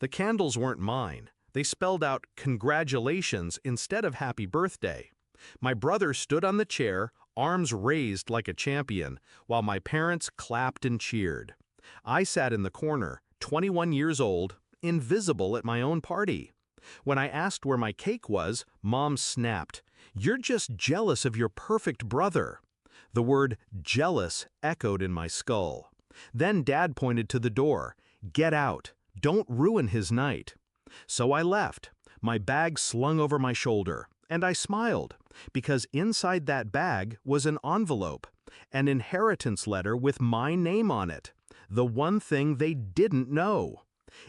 The candles weren't mine. They spelled out congratulations instead of happy birthday. My brother stood on the chair, arms raised like a champion, while my parents clapped and cheered. I sat in the corner, 21 years old, invisible at my own party. When I asked where my cake was, Mom snapped, "You're just jealous of your perfect brother." The word jealous echoed in my skull. Then Dad pointed to the door. "Get out. Don't ruin his night." So I left, my bag slung over my shoulder, and I smiled, because inside that bag was an envelope, an inheritance letter with my name on it, the one thing they didn't know.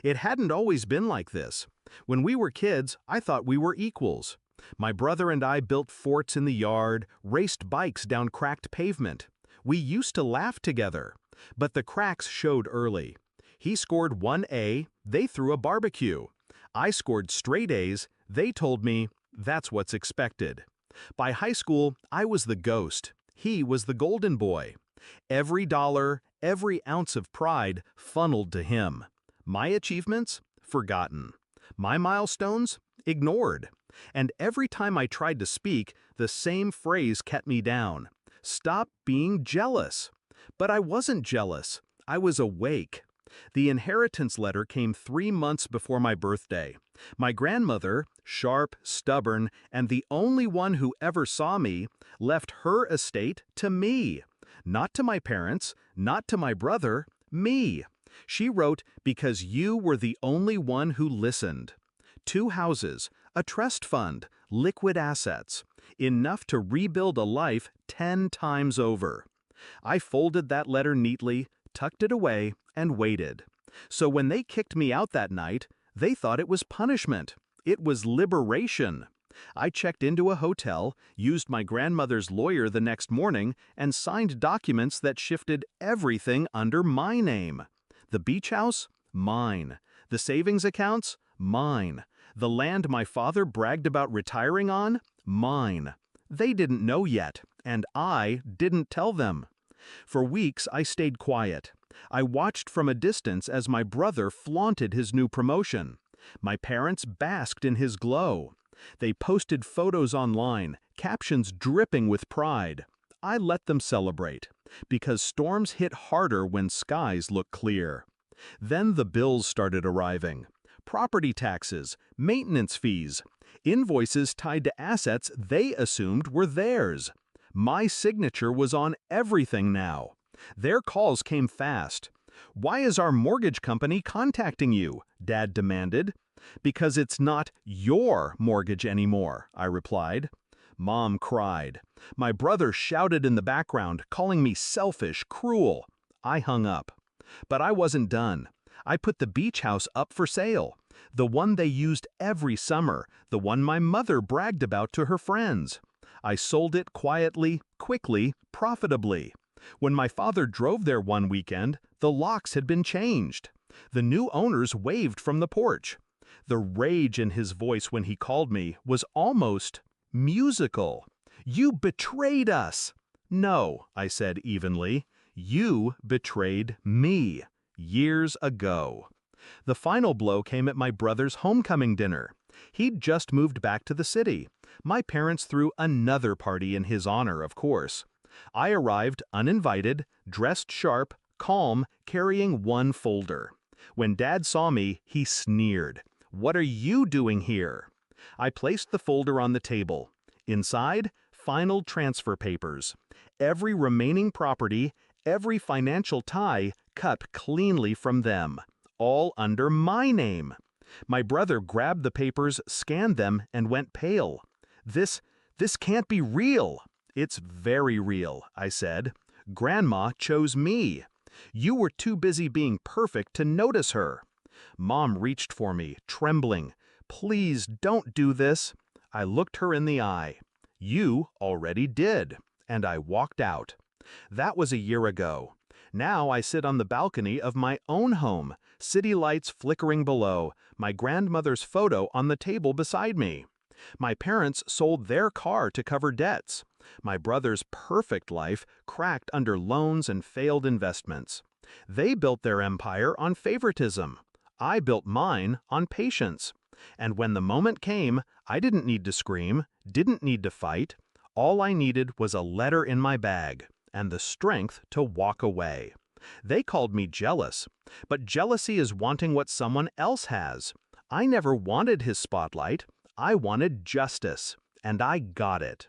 It hadn't always been like this. When we were kids, I thought we were equals. My brother and I built forts in the yard, raced bikes down cracked pavement. We used to laugh together. But the cracks showed early. He scored 1A, they threw a barbecue. I scored straight A's, they told me, that's what's expected. By high school, I was the ghost. He was the golden boy. Every dollar, every ounce of pride funneled to him. My achievements? Forgotten. My milestones? Ignored. And every time I tried to speak, the same phrase kept me down. Stop being jealous. But I wasn't jealous. I was awake. The inheritance letter came 3 months before my birthday. My grandmother, sharp, stubborn, and the only one who ever saw me, left her estate to me. Not to my parents, not to my brother, me. She wrote, "Because you were the only one who listened." 2 houses, a trust fund, liquid assets, enough to rebuild a life 10 times over. I folded that letter neatly, tucked it away, and waited. So when they kicked me out that night, they thought it was punishment. It was liberation. I checked into a hotel, used my grandmother's lawyer the next morning, and signed documents that shifted everything under my name. The beach house? Mine. The savings accounts? Mine. The land my father bragged about retiring on? Mine. They didn't know yet, and I didn't tell them. For weeks, I stayed quiet. I watched from a distance as my brother flaunted his new promotion. My parents basked in his glow. They posted photos online, captions dripping with pride. I let them celebrate, because storms hit harder when skies look clear. Then the bills started arriving. Property taxes, maintenance fees, invoices tied to assets they assumed were theirs. My signature was on everything now. Their calls came fast. "Why is our mortgage company contacting you?" Dad demanded. "Because it's not your mortgage anymore," I replied. Mom cried. My brother shouted in the background, calling me selfish, cruel. I hung up. But I wasn't done. I put the beach house up for sale. The one they used every summer, the one my mother bragged about to her friends. I sold it quietly, quickly, profitably. When my father drove there one weekend, the locks had been changed. The new owners waved from the porch. The rage in his voice when he called me was almost musical. "You betrayed us!" "No," I said evenly. "You betrayed me. Years ago." The final blow came at my brother's homecoming dinner. He'd just moved back to the city. My parents threw another party in his honor, of course. I arrived uninvited, dressed sharp, calm, carrying one folder. When Dad saw me, he sneered. "What are you doing here?" I placed the folder on the table. Inside, final transfer papers. Every remaining property, every financial tie cut cleanly from them. All under my name. My brother grabbed the papers, scanned them, and went pale. This can't be real." "It's very real," I said. "Grandma chose me. You were too busy being perfect to notice her." Mom reached for me, trembling. "Please don't do this." I looked her in the eye. "You already did." And I walked out. That was a year ago. Now I sit on the balcony of my own home, city lights flickering below, my grandmother's photo on the table beside me. My parents sold their car to cover debts. My brother's perfect life cracked under loans and failed investments. They built their empire on favoritism. I built mine on patience. And when the moment came, I didn't need to scream, didn't need to fight. All I needed was a letter in my bag and the strength to walk away. They called me jealous, but jealousy is wanting what someone else has. I never wanted his spotlight. I wanted justice, and I got it.